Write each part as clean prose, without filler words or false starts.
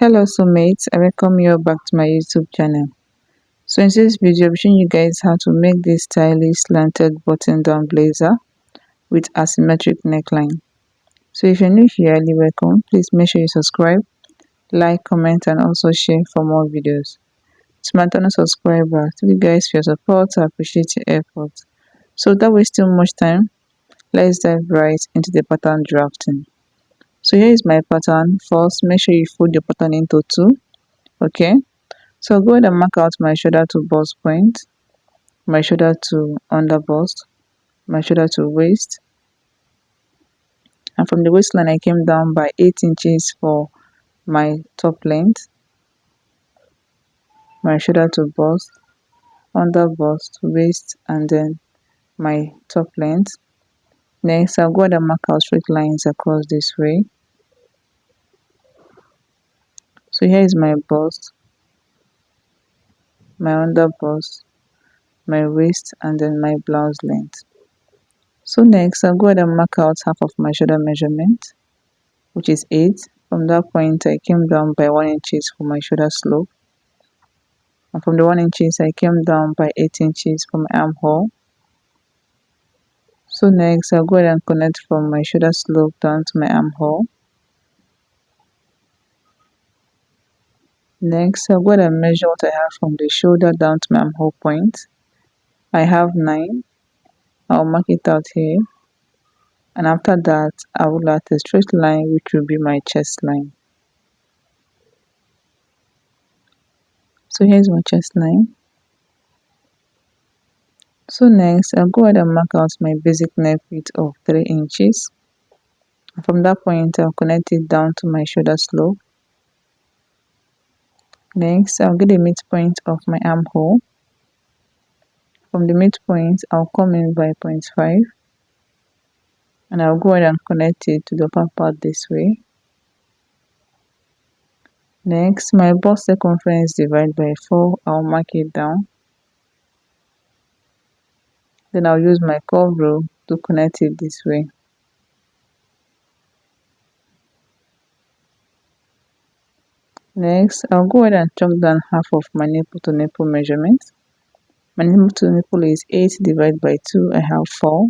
Hello soulmates, I welcome you back to my YouTube channel. So in this video, I'm showing you guys how to make this stylish slanted button down blazer with asymmetric neckline. So if you're new here, you're welcome. Please make sure you subscribe, like, comment and also share for more videos. To my channel subscriber, thank you guys for your support. I appreciate your effort. So without wasting much time, let's dive right into the pattern drafting. So here is my pattern. First, make sure you fold your pattern into two. Okay. So go ahead and mark out my shoulder to bust point, my shoulder to under bust, my shoulder to waist, and from the waistline I came down by 8 inches for my top length, my shoulder to bust, under bust, waist, and then my top length. Next I'll go ahead and mark out straight lines across this way. So here is my bust, my under bust, my waist, and then my blouse length. So next I'll go ahead and mark out half of my shoulder measurement, which is 8. From that point I came down by 1 inches for my shoulder slope, and from the 1 inches I came down by 8 inches for my armhole. So next I'll go ahead and connect from my shoulder slope down to my armhole. Next I'll go ahead and measure what I have from the shoulder down to my armhole point. I have 9. I'll mark it out here, and after that I will add a straight line which will be my chest line. So here's my chest line. So next I'll go ahead and mark out my basic neck width of 3 inches. From that point I'll connect it down to my shoulder slope. Next I'll get the midpoint of my armhole. From the midpoint I'll come in by 0.5, and I'll go ahead and connect it to the upper part this way. Next, my bust circumference divided by 4, I'll mark it down. Then I'll use my curve rule to connect it this way. Next, I'll go ahead and chalk down half of my nipple to nipple measurement. My nipple to nipple is 8 divided by 2, I have 4.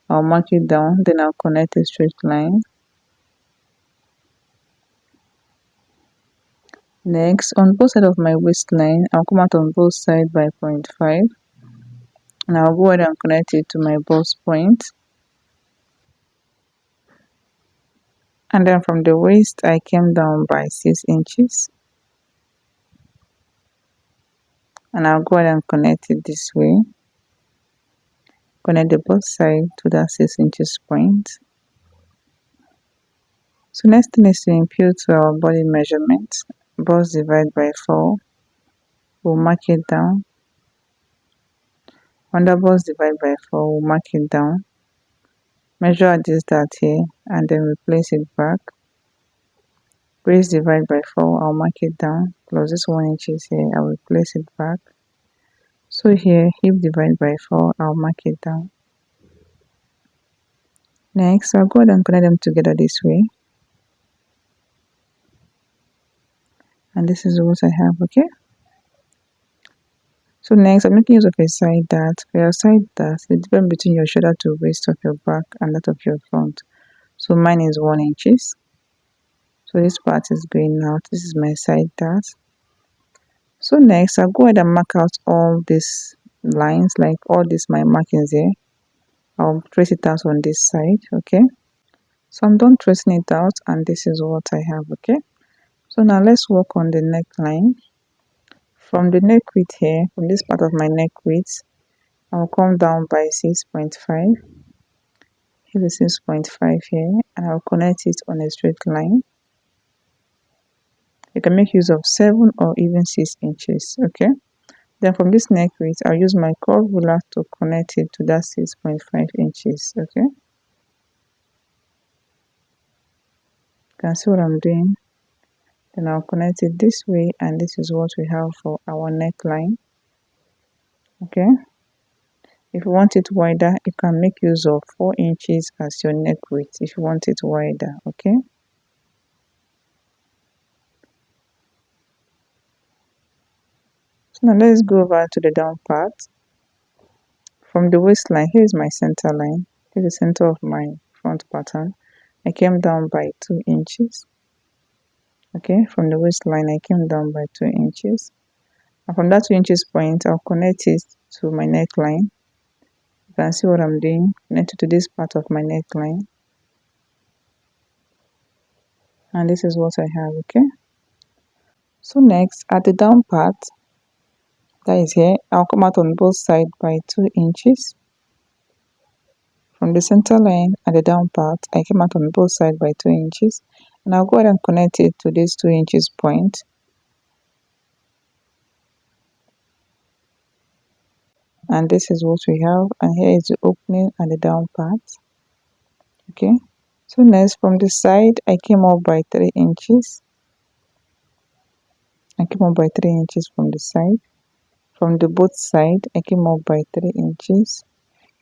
I'll mark it down, then I'll connect a straight line. Next, on both sides of my waistline, I'll come out on both sides by 0.5, and I'll go ahead and connect it to my bust point. And then from the waist, I came down by 6 inches, and I'll go ahead and connect it this way. Connect the both sides to that 6 inches point. So next thing is to impute to our body measurement. Bust divided by 4. We'll mark it down. Under bust divided by 4, we'll mark it down. Measure at this dart here, and then replace it back. Waist divided by 4, I'll mark it down. Plus this 1 inches here, I'll replace it back. So here, hip divided by 4, I'll mark it down. Next, I'll go ahead and connect them together this way. And this is what I have, okay? So next, I'm making use of a side dart. For your side dart, the difference between your shoulder to waist of your back and that of your front. So mine is 1 inches. So this part is going out. This is my side dart. So next, I'll go ahead and mark out all these lines, like all these my markings here. I'll trace it out on this side, okay? So I'm done tracing it out, and this is what I have, okay? So now let's work on the neckline. From the neck width here, from this part of my neck width, I'll come down by 6.5. Here is 6.5 here, and I'll connect it on a straight line. You can make use of 7 or even 6 inches, okay? Then from this neck width, I'll use my curve ruler to connect it to that 6.5 inches, okay? You can see what I'm doing. Then I'll connect it this way, and this is what we have for our neckline, okay? If you want it wider, you can make use of 4 inches as your neck width if you want it wider, okay? Now let's go over to the down part. From the waistline, here is my center line. Here's the center of my front pattern. I came down by 2 inches. Okay, from the waistline I came down by 2 inches. And from that 2 inches point, I'll connect it to my neckline. You can see what I'm doing. Connect it to this part of my neckline. And this is what I have, okay? So next, at the down part, that is here, I'll come out on both sides by 2 inches. From the center line at the down part, I came out on both sides by 2 inches. And I'll go ahead and connect it to this 2 inches point. And this is what we have. And here is the opening at the down part. Okay. So next, from the side, I came up by 3 inches. I came up by 3 inches from the side. From the both side, I came up by 3 inches.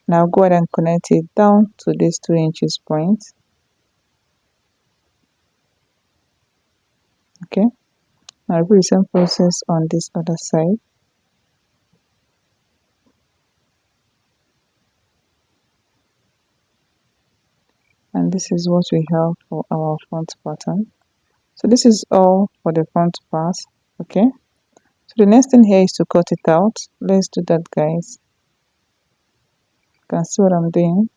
Now go ahead and connect it down to this 2 inches point. Okay. Now repeat the same process on this other side. And this is what we have for our front pattern. So this is all for the front part. Okay. So the next thing here is to cut it out. Let's do that, guys. You can see what I'm doing.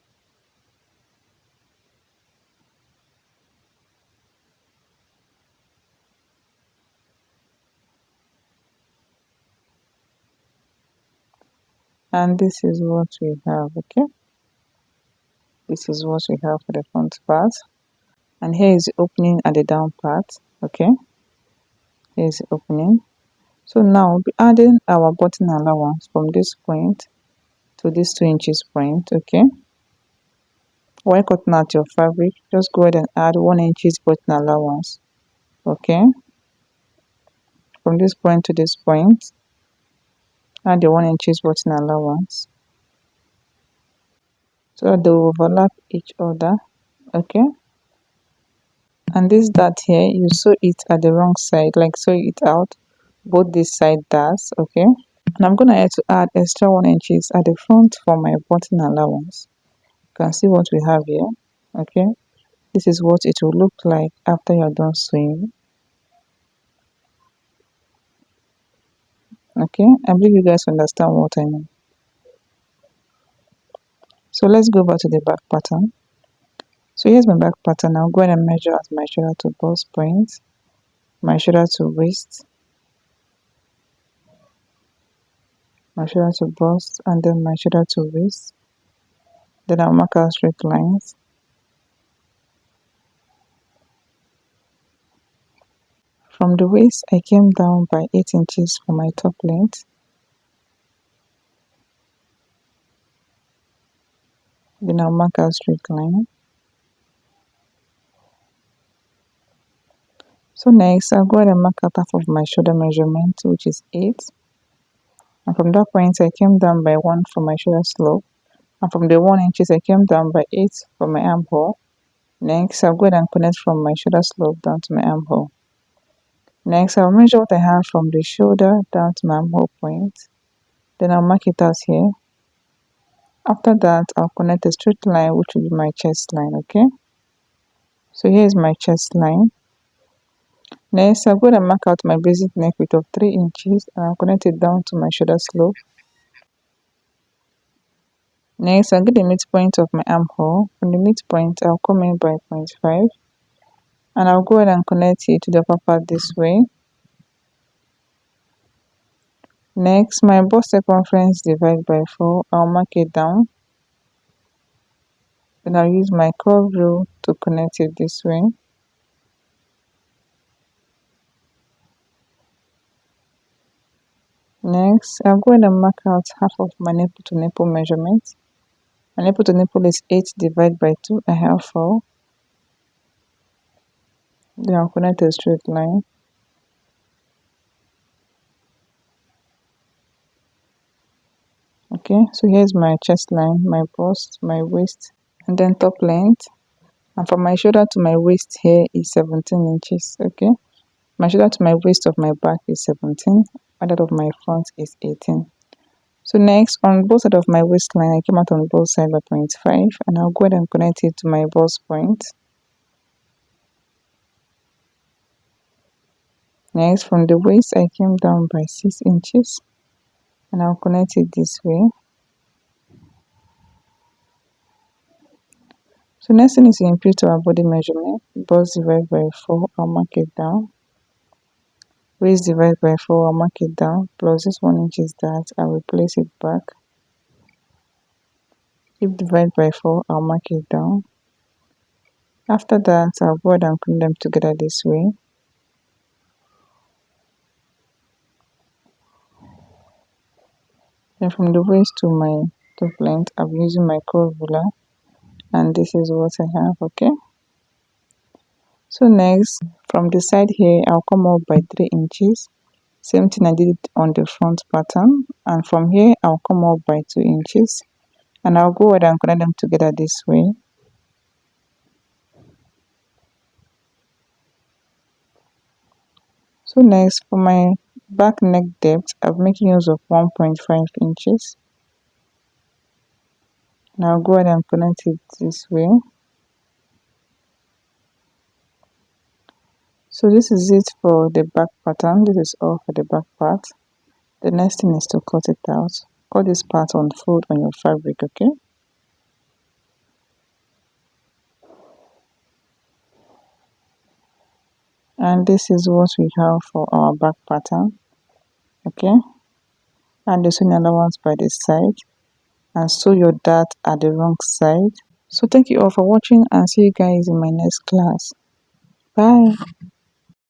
And this is what we have, okay? This is what we have for the front part. And here is the opening at the down part, okay? Here is the opening. So now we'll be adding our button allowance from this point to this 2 inches point, okay? While cutting out your fabric, just go ahead and add 1 inches button allowance, okay? From this point to this point, add the 1 inches button allowance so that they will overlap each other, okay? And this dart here, you sew it at the wrong side, like sew it out both this side darts, okay? And I'm gonna have to add extra 1 inches at the front for my button allowance. You can see what we have here, okay? This is what it will look like after you're done sewing. Okay, I believe you guys understand what I mean. So let's go back to the back pattern. So here's my back pattern. I'll go ahead and measure at my shoulder to bust point, my shoulder to waist, my shoulder to bust, and then my shoulder to waist. Then I'll mark out straight lines. From the waist, I came down by 8 inches for my top length. Then I'll mark out straight line. So next, I'll go ahead and mark out half of my shoulder measurement, which is 8. And from that point, I came down by 1 for my shoulder slope. And from the 1 inches, I came down by 8 for my armhole. Next, I'll go ahead and connect from my shoulder slope down to my armhole. Next, I'll measure what I have from the shoulder down to my armhole point. Then I'll mark it out here. After that, I'll connect a straight line, which will be my chest line, okay? So here's my chest line. Next, I'll go ahead and mark out my basic neck width of 3 inches and I'll connect it down to my shoulder slope. Next, I'll get the midpoint of my armhole. From the midpoint, I'll come in by 0.5 and I'll go ahead and connect it to the upper part this way. Next, my bust circumference divided by 4, I'll mark it down. Then I'll use my curve rule to connect it this way. Next, I'll go ahead and mark out half of my nipple to nipple measurement. My nipple to nipple is 8 divided by 2, I have 4. Then I'll connect a straight line. Okay, so here's my chest line, my bust, my waist, and then top length. And from my shoulder to my waist here is 17 inches, okay? My shoulder to my waist of my back is 17. and that of my front is 18. So next, on both sides of my waistline, I came out on both sides by 0.5, and I'll go ahead and connect it to my bust point. Next, from the waist, I came down by 6 inches, and I'll connect it this way. So next thing is to impute our body measurement. Bust divided by 4, I'll mark it down. Waist divided by 4, I'll mark it down. Plus this 1 inch is that, I will place it back. Hip divided by 4, I'll mark it down. After that, I'll go ahead and connect them together this way. Then from the waist to my top length, I'm using my curve ruler, and this is what I have, okay? So next, from the side here, I'll come up by 3 inches. Same thing I did on the front pattern, and from here, I'll come up by 2 inches, and I'll go ahead and connect them together this way. So next, for my back neck depth, I'm making use of 1.5 inches. Now go ahead and connect it this way. So this is it for the back pattern. This is all for the back part. The next thing is to cut it out. Cut this part on fold on your fabric, okay? And this is what we have for our back pattern, okay? And the sewing allowance by the side, and sew your dart at the wrong side. So thank you all for watching, and see you guys in my next class. Bye.